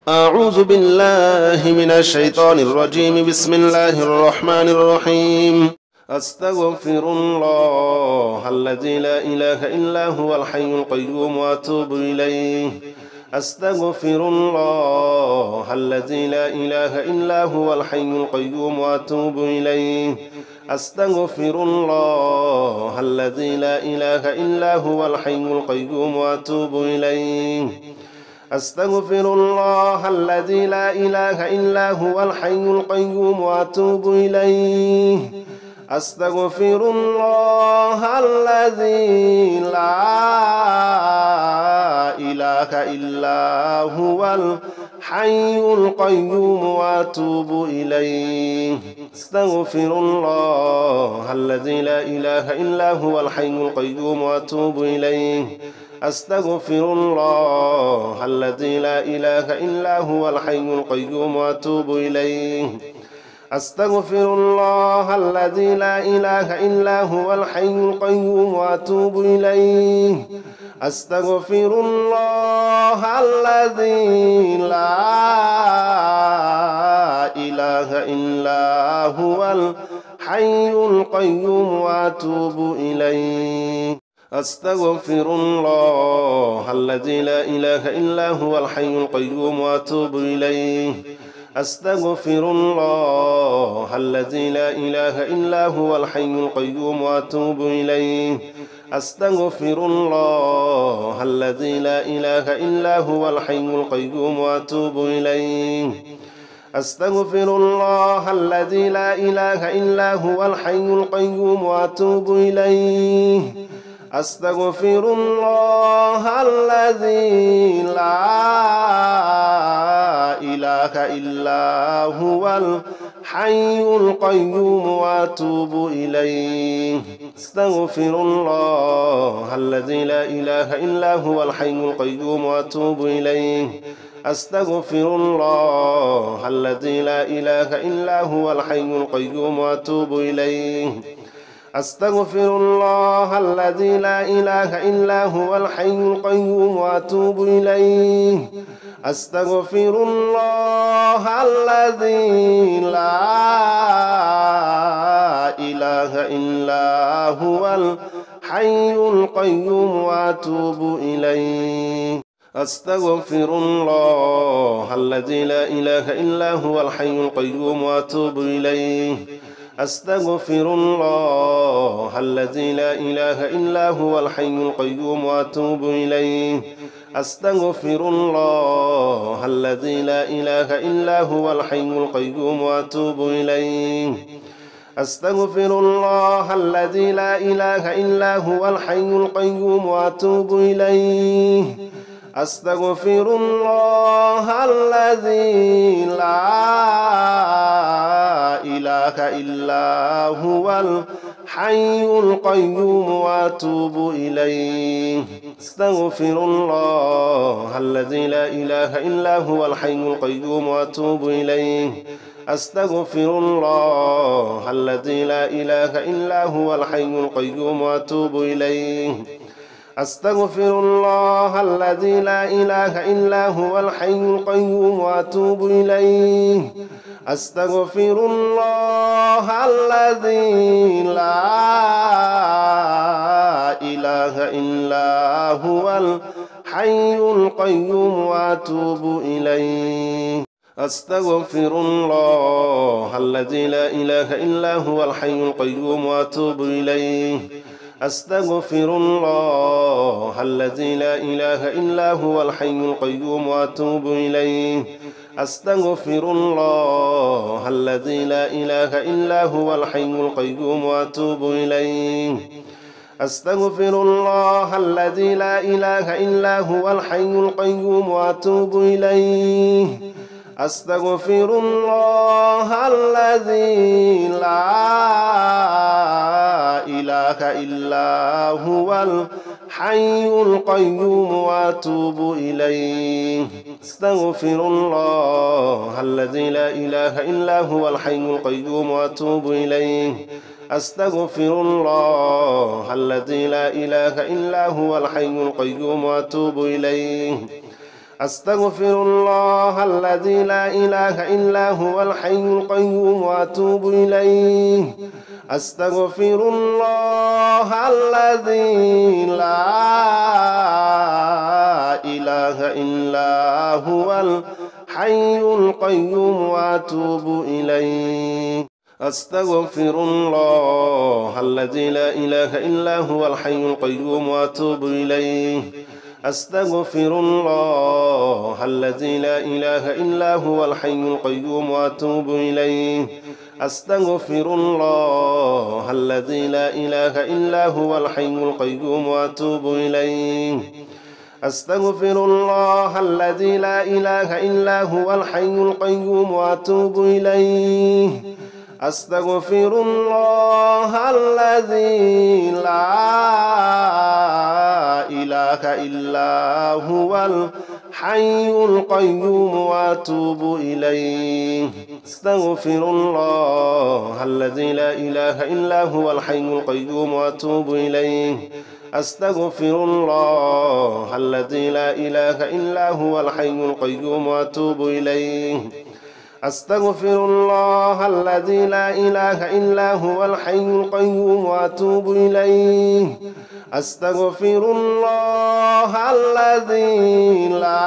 أعوذ بالله من الشيطان الرجيم. بسم الله الرحمن الرحيم. أستغفر الله الذي لا إله إلا هو الحي القيوم وأتوب إليه. أستغفر الله الذي لا إله إلا هو الحي القيوم وأتوب إليه. أستغفر الله الذي لا إله إلا هو الحي القيوم وأتوب إليه. أستغفر الله الذي لا إله إلا هو الحي القيوم وأتوب إليه. أستغفر الله الذي لا إله إلا هو الحي القيوم وأتوب إليه. أستغفر الله الذي لا إله إلا هو الحي القيوم وأتوب إليه. أستغفر الله الذي لا إله إلا هو الحي القيوم وأتوب إليه. أستغفر الله الذي لا إله إلا هو الحي القيوم وأتوب إليه. أستغفر الله الذي لا إله إلا هو الحي القيوم وأتوب إليه. أستغفر الله الذي لا إله إلا هو الحي القيوم وأتوب إليه. أستغفر الله الذي لا إله إلا هو الحي القيوم وأتوب إليه. أستغفر الله الذي لا إله إلا هو الحي القيوم وأتوب إليه. أستغفر الله الذي لا إله إلا هو الحي القيوم وأتوب إليه. أستغفر الله الذي لا إله إلا هو الحي القيوم وأتوب إليه. أستغفر الله الذي لا إله إلا هو الحي القيوم وأتوب إليه. أستغفر الله الذي لا إله إلا هو الحي القيوم وأتوب إليه. أستغفر الله الذي لا إله إلا هو الحي القيوم وأتوب إليه. أستغفر الله الذي لا إله إلا هو الحي القيوم وأتوب إليه. أستغفر الله الذي لا إله إلا هو الحي القيوم وأتوب إليه. أستغفر الله الذي لا إله إلا هو الحي القيوم وأتوب إليه. أستغفر الله الذي لا إله إلا هو الحي القيوم وأتوب إليه. أستغفر الله الذي لا إله إلا هو الحي القيوم وأتوب إليه. أستغفر الله الذي لا إله إلا هو الحي القيوم وأتوب إليه. أستغفر الله الذي لا إله إلا هو الحي القيوم وأتوب إليه. أستغفر الله الذي لا إله إلا هو الحي القيوم وأتوب إليه. أستغفر الله الذي لا إله إلا هو الحي القيوم وأتوب إليه. أستغفر الله الذي لا إله إلا هو الحي القيوم وأتوب إليه. أستغفر الله الذي لا إله إلا هو الحي القيوم وأتوب إليه. أستغفر الله الذي لا إله إلا هو الحي القيوم وأتوب إليه. أستغفر الله الذي لا إله إلا هو الحي القيوم وأتوب إليه. أستغفر الله الذي لا إله إلا هو الحي القيوم وأتوب إليه. أستغفر الله الذي لا إله إلا هو الحي القيوم وأتوب إليه. أستغفر الله الذي لا إله إلا هو الحي القيوم وأتوب إليه. أستغفر الله الذي لا إله إلا هو الحي القيوم وأتوب إليه. أستغفر الله الذي لا إله إلا هو الحي القيوم وأتوب إليه أستغفر الله الذي لا إله إلا هو الحي القيوم وأتوب إليه أستغفر الله الذي لا إله إلا هو الحي القيوم وأتوب إليه أستغفر الله الذي لا إله إلا هو الحي القيوم وأتوب إليه أستغفر الله الذي لا إله إلا هو الحي القيوم وأتوب إليه أستغفر الله الذي لا إله إلا هو الحي القيوم وأتوب إليه أستغفر الله الذي لا إله إلا هو الحي القيوم وأتوب إليه أستغفر الله الذي لا إله إلا هو الحي القيوم وأتوب إليه أستغفر الله الذي لا إله إلا هو الحي القيوم وأتوب إليه أستغفر الله الذي لا إله إلا هو الحي القيوم وأتوب إليه أستغفر الله الذي لا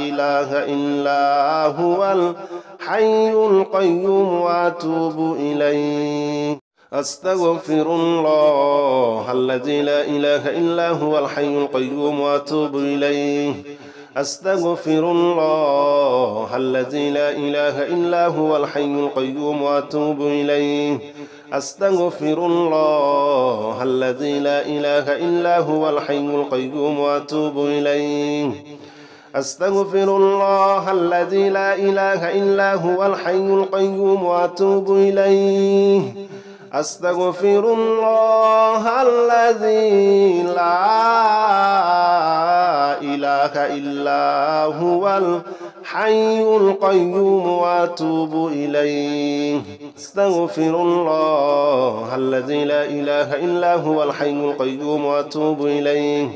إله إلا هو الحي القيوم وأتوب إليه أستغفر الله الذي لا إله إلا هو الحي القيوم وأتوب إليه أستغفر الله الذي لا إله إلا هو الحي القيوم وأتوب إليه أستغفر الله الذي لا إله إلا هو الحي القيوم وأتوب إليه أستغفر الله الذي لا إله إلا هو الحي القيوم وأتوب إليه أستغفر الله الذي لا إله إلا هو الحي القيوم وأتوب إليه أستغفر الله الذي لا إله إلا هو الحي القيوم وأتوب إليه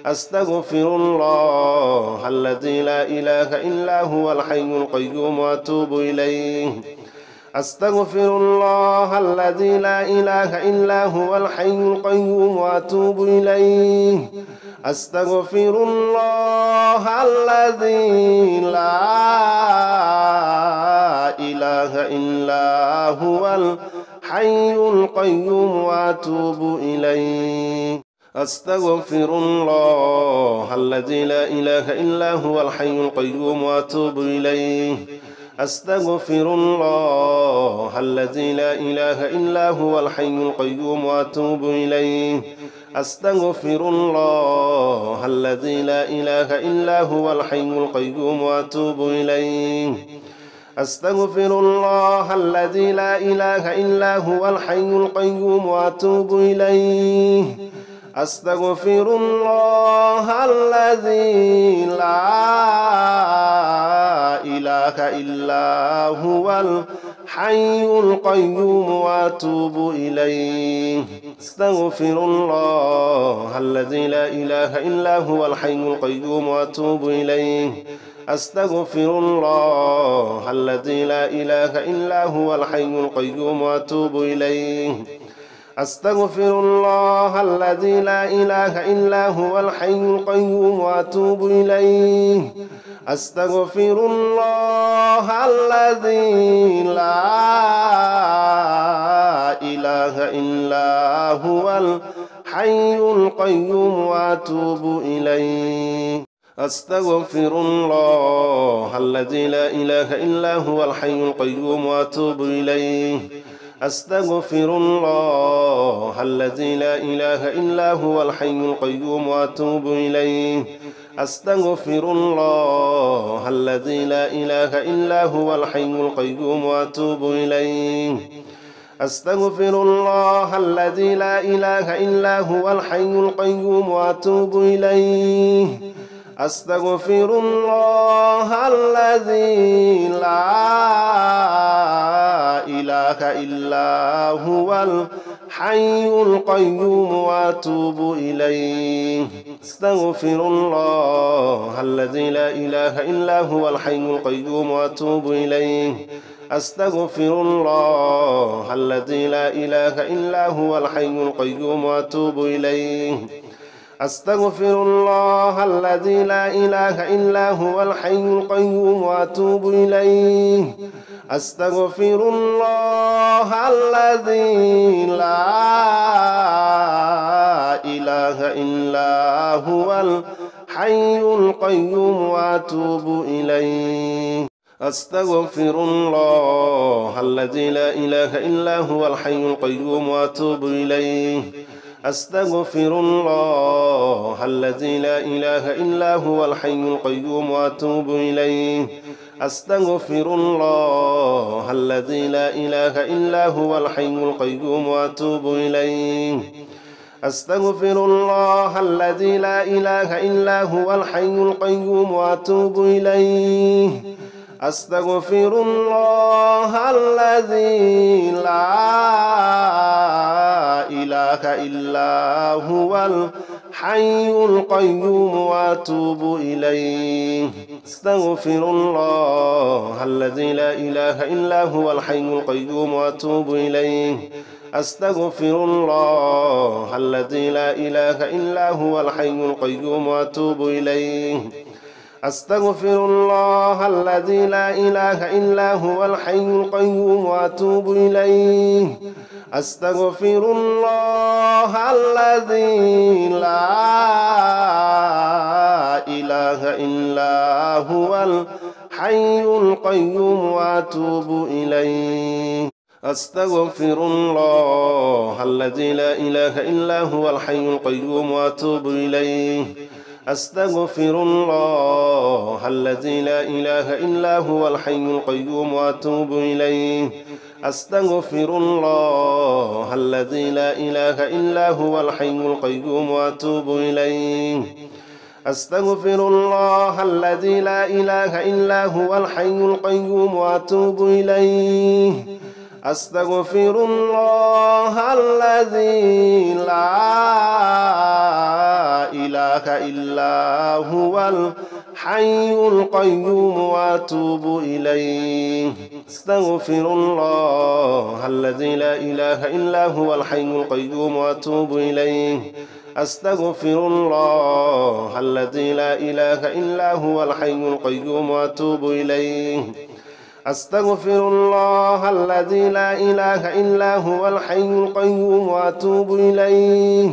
أستغفر الله الذي لا إله إلا هو الحي القيوم وأتوب إليه أستغفر الله الذي لا إله إلا هو الحي القيوم وأتوب إليه أستغفر الله الذي لا إله إلا هو الحي القيوم وأتوب إليه أستغفر الله الذي لا إله إلا هو الحي القيوم وأتوب إليه أستغفر الله الذي لا إله إلا هو الحي القيوم وأتوب إليه أستغفر الله الذي لا إله إلا هو الحي القيوم وأتوب إليه أستغفر الله الذي لا إله إلا هو الحي القيوم وأتوب إليه أستغفر الله الذي لا إله إلا هو الحي القيوم وأتوب إليه أستغفر الله الذي لا إله إلا هو الحي القيوم وأتوب إليه أستغفر الله الذي لا إله إلا هو الحي القيوم وأتوب إليه أستغفر الله الذي لا إله إلا هو الحي القيوم وأتوب إليه أستغفر الله الذي لا إله إلا هو الحي القيوم وأتوب إليه أستغفر الله الذي لا إله إلا هو الحي القيوم وأتوب إليه أستغفر الله الذي لا إله إلا هو الحي القيوم وأتوب إليه أستغفر الله الذي لا إله إلا هو الحي القيوم وأتوب إليه أستغفر الله الذي لا إله إلا هو الحي القيوم وأتوب إليه أستغفر الله الذي لا إله إلا هو الحي القيوم وأتوب إليه أستغفر الله الذي لا إله إلا هو الحي القيوم وأتوب إليه أستغفر الله الذي لا إله إلا هو الحي القيوم وأتوب إليه أستغفر الله الذي لا إله إلا هو الحي القيوم وأتوب إليه أستغفر الله الذي لا إله إلا هو الحي القيوم وأتوب إليه أستغفر الله الذي لا إله إلا هو الحي القيوم وأتوب إليه أستغفر الله الذي لا إله إلا هو الحي القيوم وأتوب إليه أستغفر الله الذي لا إله إلا هو الحي القيوم وأتوب إليه أستغفر الله الذي لا إله إلا هو الحي القيوم وأتوب إليه أستغفر الله الذي لا إله إلا هو الحي القيوم وأتوب إليه أستغفر الله الذي لا إله إلا هو الحي القيوم وأتوب إليه أستغفر الله الذي لا إله إلا هو الحي القيوم وأتوب إليه أستغفر الله الذي لا إله إلا هو الحي القيوم وأتوب إليه أستغفر الله الذي لا إله إلا هو الحي القيوم وأتوب إليه أستغفر الله الذي لا إله إلا هو الحي القيوم وأتوب إليه أستغفر الله الذي لا إله إلا هو الحي القيوم وأتوب إليه أستغفر الله الذي لا إله إلا هو الحي القيوم وأتوب إليه أستغفر الله الذي لا إله إلا هو الحي القيوم وأتوب إليه أستغفر الله الذي لا إله إلا هو الحي القيوم وأتوب إليه أستغفر الله الذي لا إله إلا هو الحي القيوم وأتوب إليه أستغفر الله الذي لا إله إلا هو الحي القيوم وأتوب إليه أستغفر الله الذي لا إله إلا هو الحي القيوم وأتوب إليه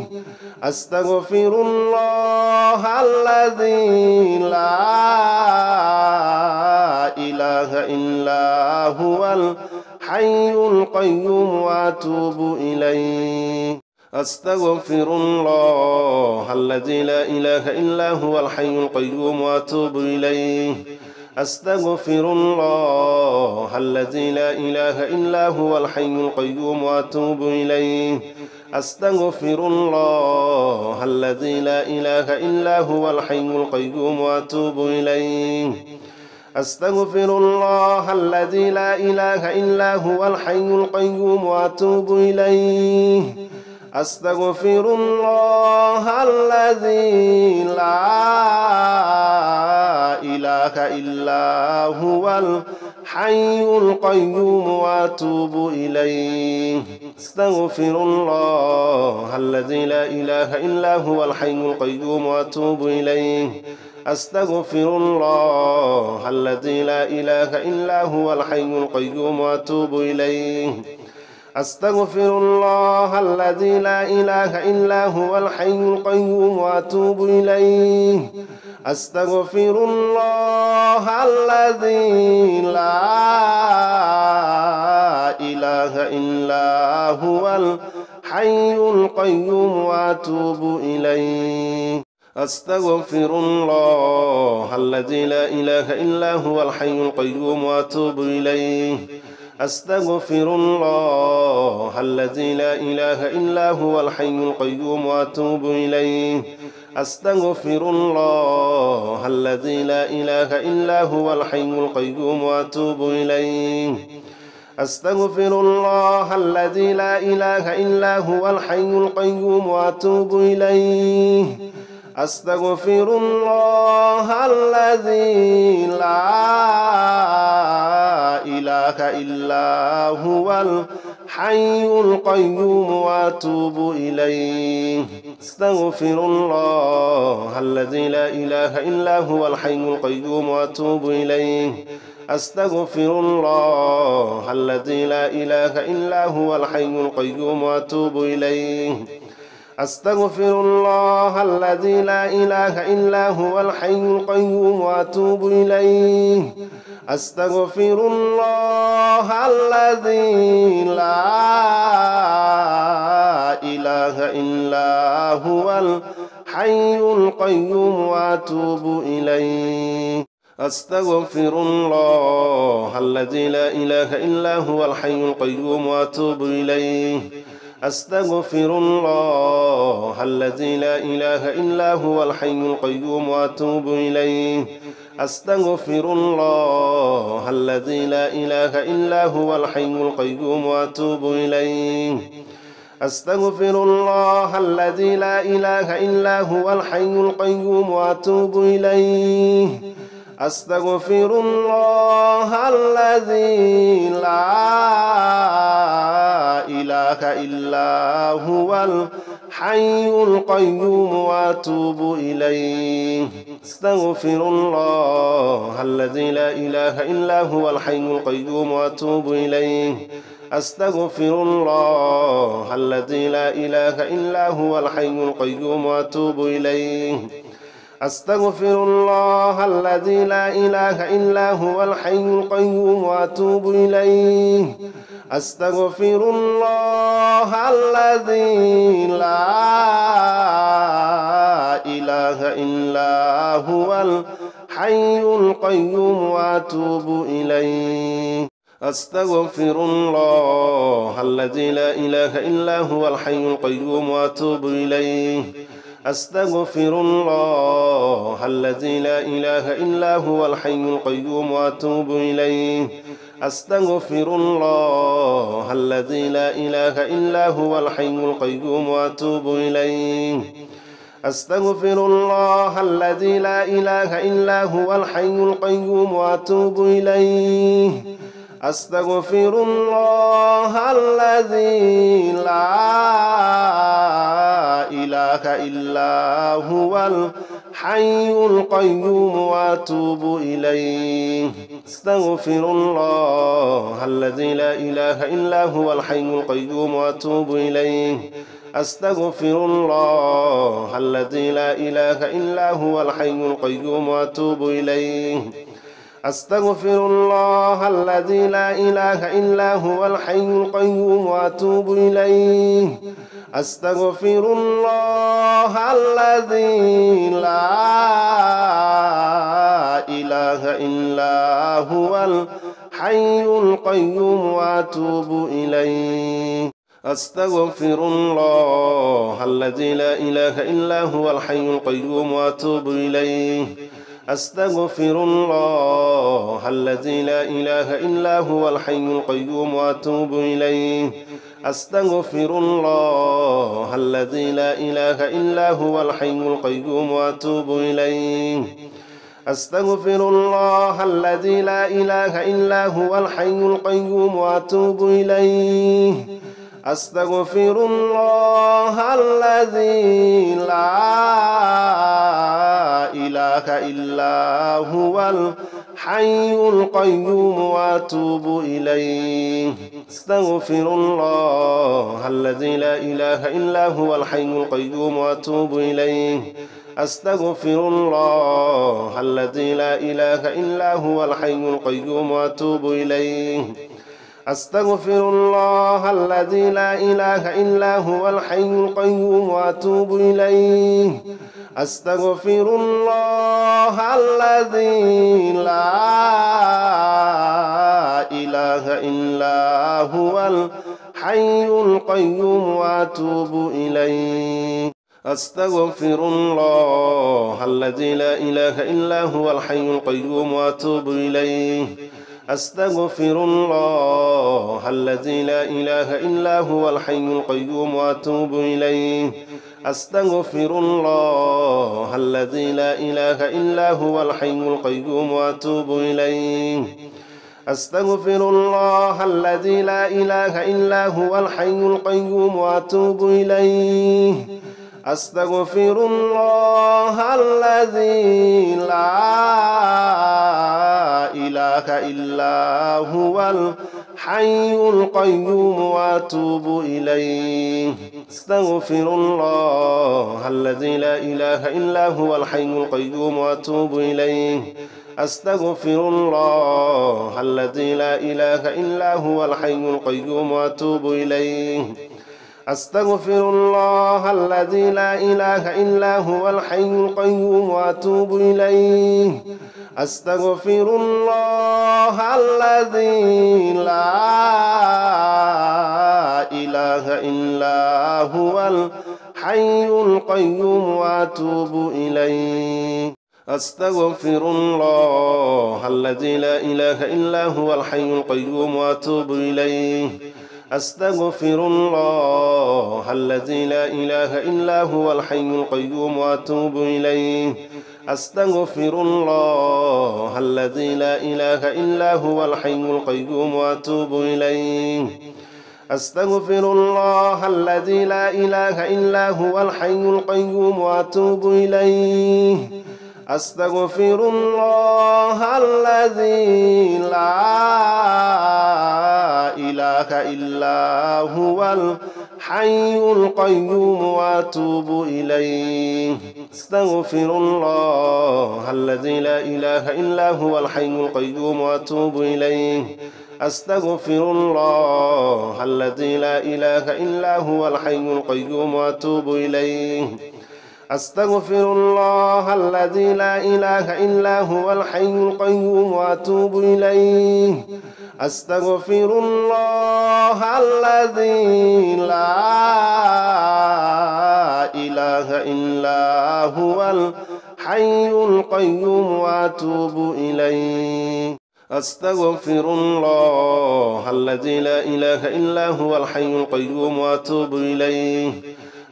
أستغفر الله الذي لا إله إلا هو الحي القيوم وأتوب إليه أستغفر الله الذي لا إله إلا هو الحي القيوم وأتوب إليه أستغفر الله الذي لا إله إلا هو الحي القيوم وأتوب إليه أستغفر الله الذي لا إله إلا هو الحي القيوم وأتوب إليه أستغفر الله الذي لا إله إلا هو الحي القيوم وأتوب إليه أستغفر الله الذي لا إله إلا هو الحي القيوم وأتوب إليه أستغفر الله الذي لا إله إلا هو الحي القيوم وأتوب إليه أستغفر الله الذي لا إله إلا هو الحي القيوم وأتوب إليه أستغفر الله الذي لا إله إلا هو الحي القيوم وأتوب إليه أستغفر الله الذي لا إله إلا هو الحي القيوم وأتوب إليه أستغفر الله الذي لا إله إلا هو الحي القيوم وأتوب إليه أستغفر الله الذي لا إله إلا هو الحي القيوم وأتوب إليه أستغفر الله الذي لا إله إلا هو الحي القيوم وأتوب إليه أستغفر الله الذي لا إله إلا هو الحي القيوم وأتوب إليه أستغفر الله الذي لا إله إلا هو الحي القيوم وأتوب إليه أستغفر الله الذي لا إله إلا هو الحي القيوم وأتوب إليه أستغفر الله الذي لا إله إلا هو الحي القيوم وأتوب إليه أستغفر الله الذي لا إله إلا هو الحي القيوم وأتوب إليه أستغفر الله الذي لا إله إلا هو الحي القيوم وأتوب إليه أستغفر الله الذي لا إله إلا هو الحي القيوم وأتوب إليه أستغفر الله الذي لا إله إلا هو الحي القيوم وأتوب إليه أستغفر الله الذي لا إله إلا هو الحي القيوم وأتوب إليه أستغفر الله الذي لا إله إلا هو الحي القيوم وأتوب إليه أستغفر الله الذي لا إله إلا هو الحي القيوم وأتوب إليه أستغفر الله الذي لا إله إلا هو الحي القيوم وأتوب إليه أستغفر الله الذي لا إله إلا هو الحي القيوم وأتوب إليه أستغفر الله الذي لا إله إلا هو الحي القيوم وأتوب إليه أستغفر الله الذي لا إله إلا هو الحي القيوم وأتوب إليه أستغفر الله الذي لا إله إلا هو الحي القيوم وأتوب إليه أستغفر الله الذي لا إله إلا هو الحي القيوم وأتوب إليه أستغفر الله الذي لا إله إلا هو الحي القيوم وأتوب إليه أستغفر الله الذي لا إله إلا هو الحي القيوم وأتوب إليه أستغفر الله الذي لا إله إلا هو الحي القيوم وأتوب إليه أستغفر الله الذي لا إله إلا هو الحي القيوم وأتوب إليه أستغفر الله الذي لا إله إلا هو الحي القيوم وأتوب إليه أستغفر الله الذي لا إله إلا هو الحي القيوم وأتوب إليه أستغفر الله الذي لا إله إلا هو الحي القيوم وأتوب إليه أستغفر الله الذي لا إله إلا هو الحي القيوم وأتوب إليه أستغفر الله الذي لا إله إلا هو الحي القيوم وأتوب إليه أستغفر الله الذي لا إله إلا هو الحي القيوم وأتوب إليه أستغفر الله الذي لا إله إلا هو الحي القيوم وأتوب إليه أستغفر الله الذي لا إله إلا هو الحي القيوم وأتوب إليه أستغفر الله الذي لا إله إلا هو الحي القيوم وأتوب إليه أستغفر الله الذي لا إله إلا هو الحي القيوم وأتوب إليه أستغفر الله الذي لا إله إلا هو الحي القيوم وأتوب إليه أستغفر الله الذي لا إله إلا هو الحي القيوم وأتوب إليه أستغفر الله الذي لا إله إلا هو الحي القيوم وأتوب إليه أستغفر الله الذي لا إله إلا هو الحي القيوم وأتوب إليه أستغفر الله الذي لا إله إلا هو الحي القيوم وأتوب إليه أستغفر الله الذي لا إله إلا هو الحي القيوم وأتوب إليه أستغفر الله الذي لا إله إلا هو الحي القيوم وأتوب إليه أستغفر الله الذي لا إله إلا هو الحي القيوم وأتوب إليه أستغفر الله الذي لا إله إلا هو الحي القيوم وأتوب إليه أستغفر الله الذي لا إله إلا هو الحي القيوم وأتوب إليه أستغفر الله الذي لا إله إلا هو الحي القيوم وأتوب إليه أستغفر الله الذي لا إله إلا هو الحي القيوم وأتوب إليه أستغفر الله الذي لا إله إلا هو الحي القيوم وأتوب إليه أستغفر الله الذي لا إله إلا هو الحي القيوم وأتوب إليه أستغفر الله الذي لا إله إلا هو الحي القيوم وأتوب إليه أستغفر الله الذي لا إله إلا هو الحي القيوم وأتوب إليه أستغفر الله الذي لا إله إلا هو الحي القيوم وأتوب إليه أستغفر الله الذي لا إله إلا هو الحي القيوم وأتوب إليه أستغفر الله الذي لا إله إلا هو الحي القيوم وأتوب إليه أستغفر الله الذي لا إله إلا هو الحي القيوم وأتوب إليه أستغفر الله الذي لا إله إلا هو الحي القيوم وأتوب إليه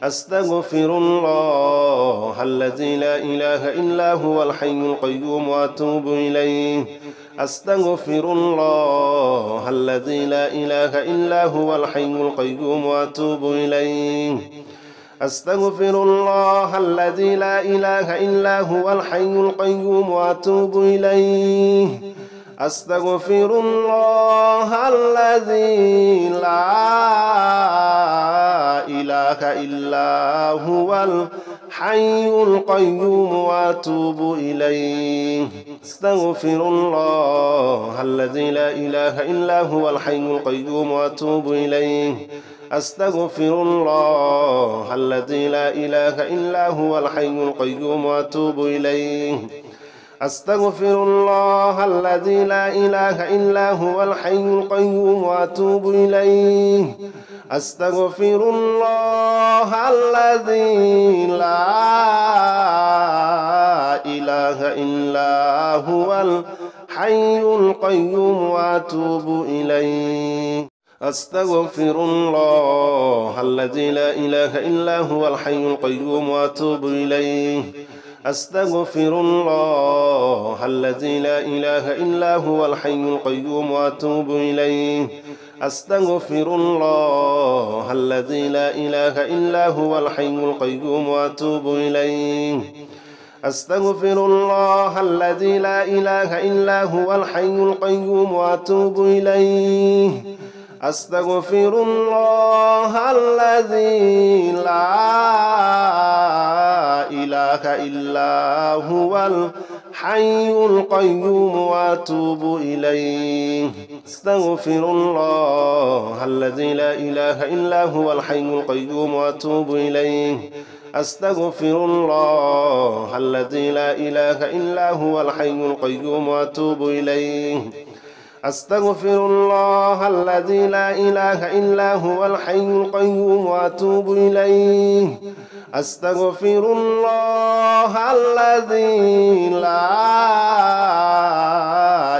أستغفر الله الذي لا إله إلا هو الحي القيوم وأتوب إليه أستغفر الله الذي لا إله إلا هو الحي القيوم وأتوب إليه أستغفر الله الذي لا إله إلا هو الحي القيوم وأتوب إليه أستغفر الله الذي لا إله إلا هو الحي القيوم وأتوب إليه أستغفر الله الذي لا إله إلا هو الحي القيوم وأتوب إليه أستغفر الله الذي لا إله إلا هو الحي القيوم وأتوب إليه أستغفر الله الذي لا إله إلا هو الحي القيوم وأتوب إليه أستغفر الله الذي لا إله إلا هو الحي القيوم وأتوب إليه أستغفر الله الذي لا إله إلا هو الحي القيوم وأتوب إليه أستغفر الله الذي لا إله إلا هو الحي القيوم وأتوب إليه أستغفر الله الذي لا إله إلا هو الحي القيوم وأتوب إليه أستغفر الله الذي لا إله إلا هو الحي القيوم وأتوب إليه أستغفر الله الذي لا إله إلا هو الحي القيوم وأتوب إليه أستغفر الله الذي لا إله إلا هو الحي القيوم وأتوب إليه أستغفر الله الذي لا إله إلا هو الحي القيوم وأتوب إليه أستغفر الله الذي لا إله إلا هو الحي القيوم وأتوب إليه أستغفر الله الذي لا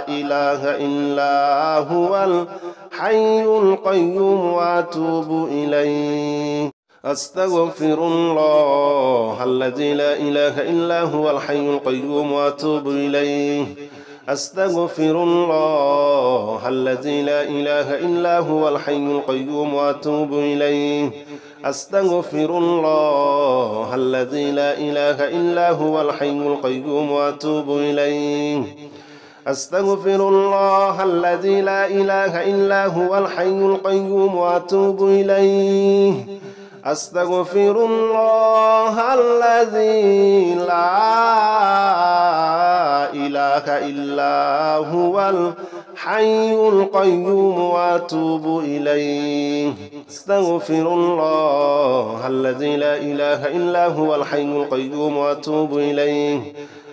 إله إلا هو الحي القيوم وأتوب إليه أستغفر الله الذي لا إله إلا هو الحي القيوم وأتوب إليه أستغفر الله الذي لا إله إلا هو الحي القيوم وأتوب إليه أستغفر الله الذي لا إله إلا هو الحي القيوم وأتوب إليه أستغفر الله الذي لا إله إلا هو الحي القيوم وأتوب إليه أستغفر الله الذي لا إله إلا هو الحي القيوم وأتوب إليه أستغفر الله الذي لا إله إلا هو الحي القيوم وأتوب إليه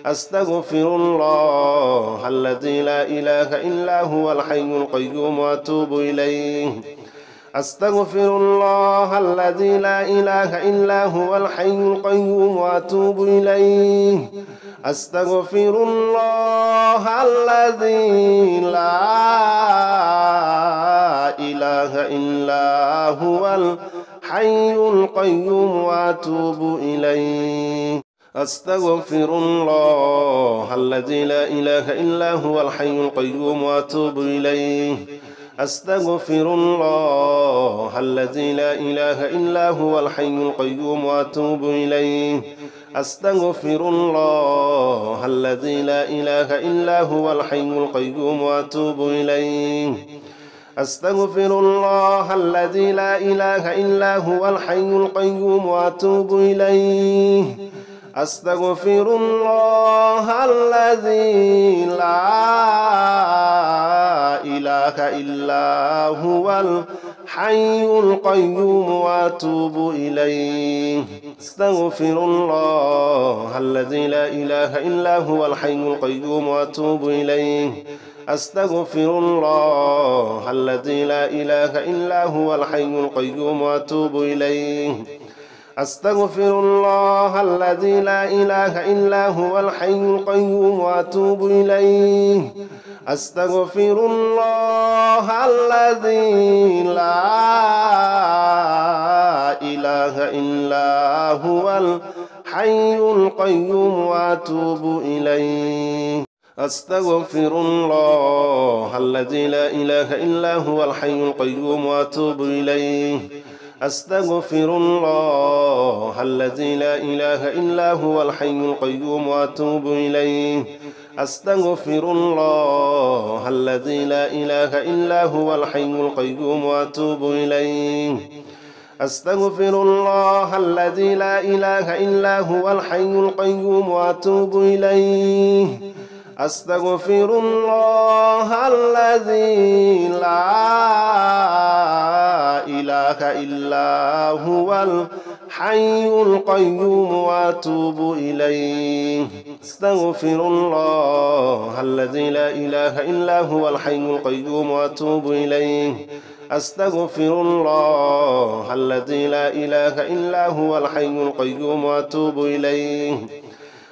أستغفر الله الذي لا إله إلا هو الحي القيوم وأتوب إليه أستغفر الله الذي لا إله إلا هو الحي القيوم وأتوب إليه أستغفر الله الذي لا إله إلا هو الحي القيوم وأتوب إليه أستغفر الله الذي لا إله إلا هو الحي القيوم وأتوب إليه أستغفر الله الذي لا إله إلا هو الحي القيوم وأتوب إليه أستغفر الله الذي لا إله إلا هو الحي القيوم وأتوب إليه أستغفر الله الذي لا إله إلا هو الحي القيوم وأتوب إليه أستغفر الله الذي لا إله إلا هو الحي القيوم وأتوب إليه أستغفر الله الذي لا إله إلا هو الحي القيوم وأتوب إليه أستغفر الله الذي لا إله إلا هو الحي القيوم وأتوب إليه أستغفر الله الذي لا إله إلا هو الحي القيوم وأتوب إليه أستغفر الله الذي لا إله إلا هو الحي القيوم وأتوب إليه أستغفر الله الذي لا إله إلا هو الحي القيوم وأتوب إليه أستغفر الله الذي لا إله إلا هو الحي القيوم وأتوب إليه أستغفر الله الذي لا إله إلا هو الحي القيوم وأتوب إليه أستغفر الله الذي لا إله إلا هو الحي القيوم وأتوب إليه أستغفر الله الذي لا إله إلا هو الحي القيوم وأتوب إليه أستغفر الله الذي لا إله إلا هو الحي القيوم وأتوب إليه أستغفر الله الذي لا إله إلا هو الحي القيوم وأتوب إليه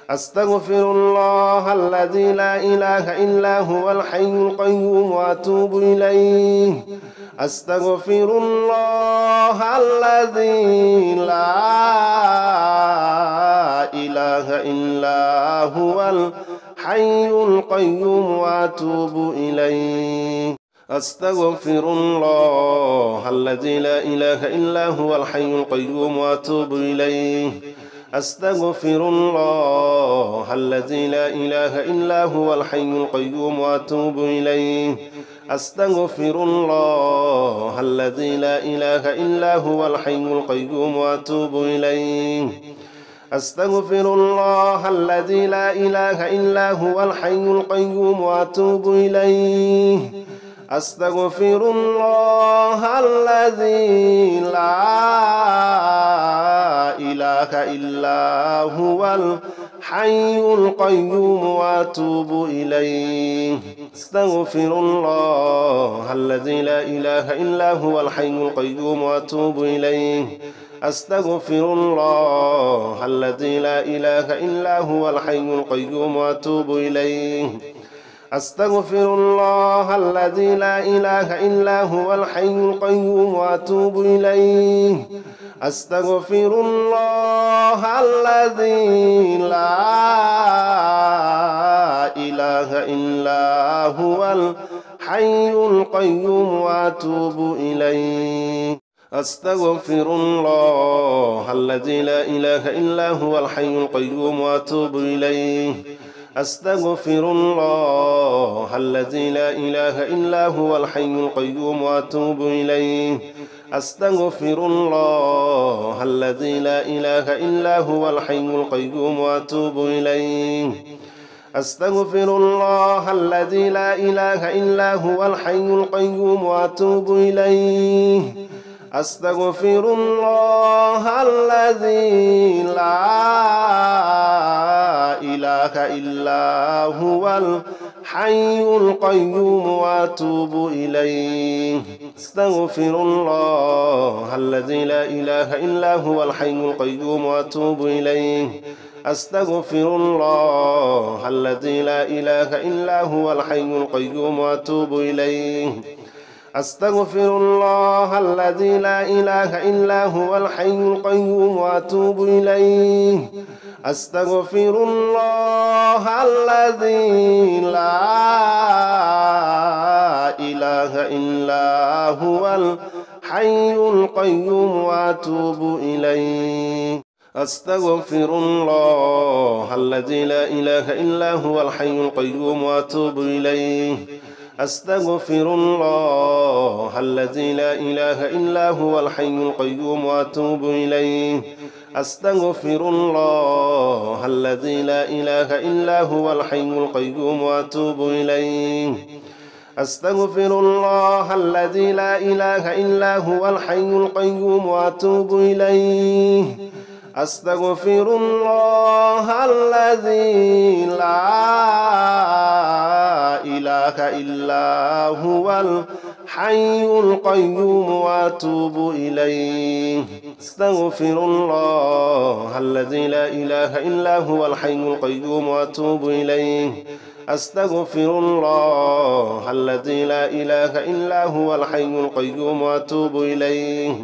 أستغفر الله الذي لا إله إلا هو الحي القيوم وأتوب إليه أستغفر الله الذي لا إله إلا هو الحي القيوم وأتوب إليه أستغفر الله الذي لا إله إلا هو الحي القيوم وأتوب إليه أستغفر الله الذي لا إله إلا هو الحي القيوم وأتوب إليه أستغفر الله الذي لا إله إلا هو الحي القيوم وأتوب إليه أستغفر الله الذي لا إله إلا هو الحي القيوم وأتوب إليه أستغفر الله الذي لا إله إلا هو الحي القيوم وأتوب إليه أستغفر الله الذي لا إله إلا هو الحي القيوم وأتوب إليه أستغفر الله الذي لا إله إلا هو الحي القيوم وأتوب إليه أستغفر الله الذي لا إله إلا هو الحي القيوم وأتوب إليه أستغفر الله الذي لا إله إلا هو الحي القيوم وأتوب إليه أستغفر الله الذي لا إله إلا هو الحي القيوم وأتوب إليه أستغفر الله الذي لا إله إلا هو الحي القيوم وأتوب إليه أستغفر الله الذي لا إله إلا هو الحي القيوم وأتوب إليه أستغفر الله الذي لا إله إلا هو الحي القيوم وأتوب إليه أستغفر الله الذي لا إله إلا هو الحي القيوم وأتوب إليه أستغفر الله الذي لا إله إلا هو الحي القيوم وأتوب إليه أستغفر الله الذي لا إله إلا هو الحي القيوم وأتوب إليه أستغفر الله الذي لا إله إلا هو الحي القيوم وأتوب إليه أستغفر الله الذي لا إله إلا هو الحي القيوم وأتوب إليه أستغفر الله الذي لا إله إلا هو الحي القيوم وأتوب إليه أستغفر الله الذي لا إله إلا هو الحي القيوم وأتوب إليه أستغفر الله الذي لا إله إلا هو الحي القيوم وأتوب إليه أستغفر الله الذي لا إله إلا هو الحي القيوم وأتوب إليه أستغفر الله الذي لا إله إلا هو الحي القيوم وأتوب إليه أستغفر الله الذي لا إله إلا هو الحي القيوم وأتوب إليه أستغفر الله الذي لا إله إلا هو الحي القيوم وأتوب إليه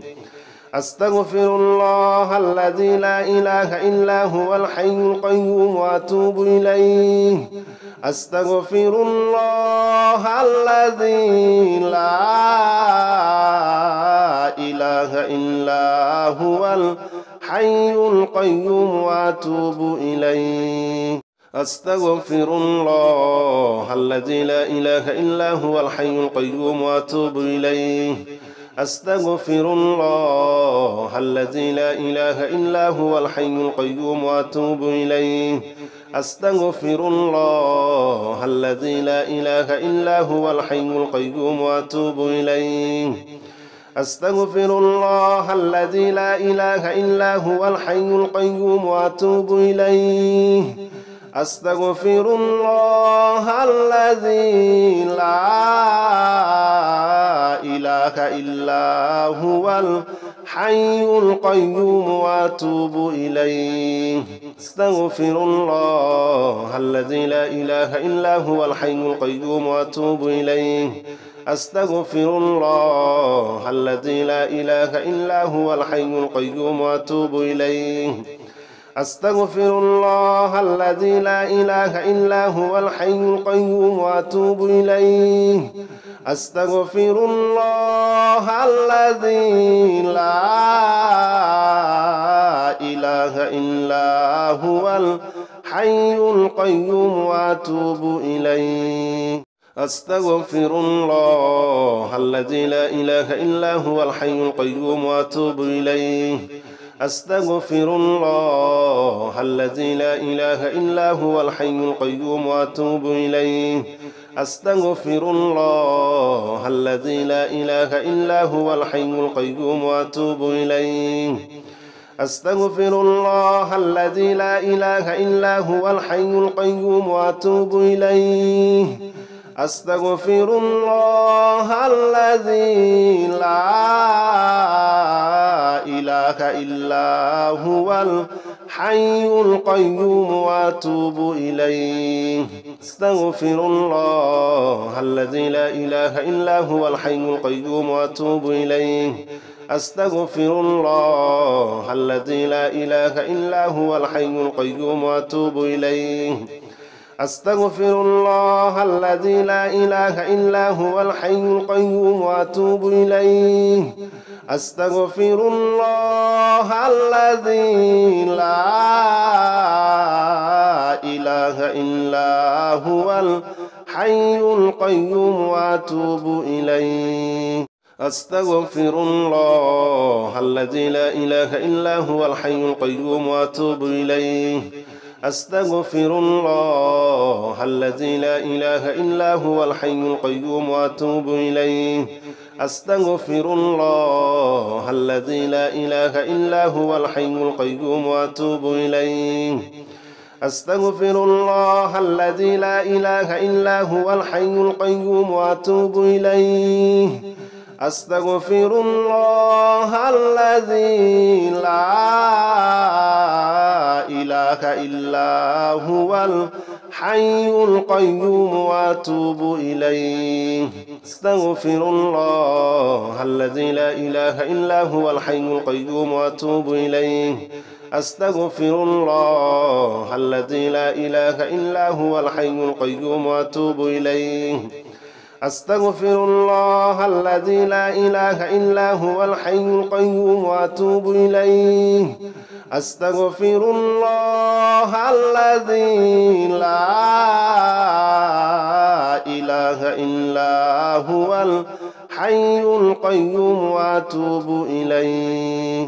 أستغفر الله الذي لا إله إلا هو الحي القيوم وأتوب إليه أستغفر الله الذي لا إله إلا هو الحي القيوم وأتوب إليه أستغفر الله الذي لا إله إلا هو الحي القيوم وأتوب إليه أستغفر الله الذي لا إله إلا هو الحي القيوم وأتوب إليه أستغفر الله الذي لا إله إلا هو الحي القيوم وأتوب إليه أستغفر الله الذي لا إله إلا هو الحي القيوم وأتوب إليه أستغفر الله الذي لا إله إلا هو الحي القيوم وأتوب إليه أستغفر الله الذي لا إله إلا هو الحي القيوم وأتوب إليه أستغفر الله الذي لا إله إلا هو الحي القيوم وأتوب إليه أستغفر الله الذي لا إله إلا هو الحي القيوم وأتوب إليه أستغفر الله الذي لا إله إلا هو الحي القيوم وأتوب إليه أستغفر الله الذي لا إله إلا هو الحي القيوم وأتوب إليه أستغفر الله الذي لا إله إلا هو الحي القيوم وأتوب إليه أستغفر الله الذي لا إله إلا هو الحي القيوم وأتوب إليه أستغفر الله الذي لا إله إلا هو الحي القيوم وأتوب إليه أستغفر الله الذي لا إله إلا هو الحي الحي القيوم وأتوب إليه أستغفر الله الذي لا إله إلا هو الحي القيوم وأتوب إليه أستغفر الله الذي لا إله إلا هو الحي القيوم وأتوب إليه أستغفر الله الذي لا إله إلا هو الحي القيوم وأتوب إليه أستغفر الله الذي لا إله إلا هو الحي القيوم وأتوب إليه أستغفر الله الذي لا إله إلا هو الحي القيوم وأتوب إليه أستغفر الله الذي لا إله إلا هو الحي القيوم وأتوب إليه أستغفر الله الذي لا إله إلا هو الحي القيوم وأتوب إليه أستغفر الله الذي لا إله إلا هو الحي القيوم وأتوب إليه أستغفر الله الذي لا إله إلا هو الحي القيوم وأتوب إليه أستغفر الله الذي لا إله إلا هو الحي القيوم وأتوب إليه أستغفر الله الذي لا إله إلا هو الحي القيوم وأتوب إليه أستغفر الله الذي لا إله إلا هو الحي القيوم وأتوب إليه أستغفر الله الذي لا إله إلا هو الحي القيوم وأتوب إليه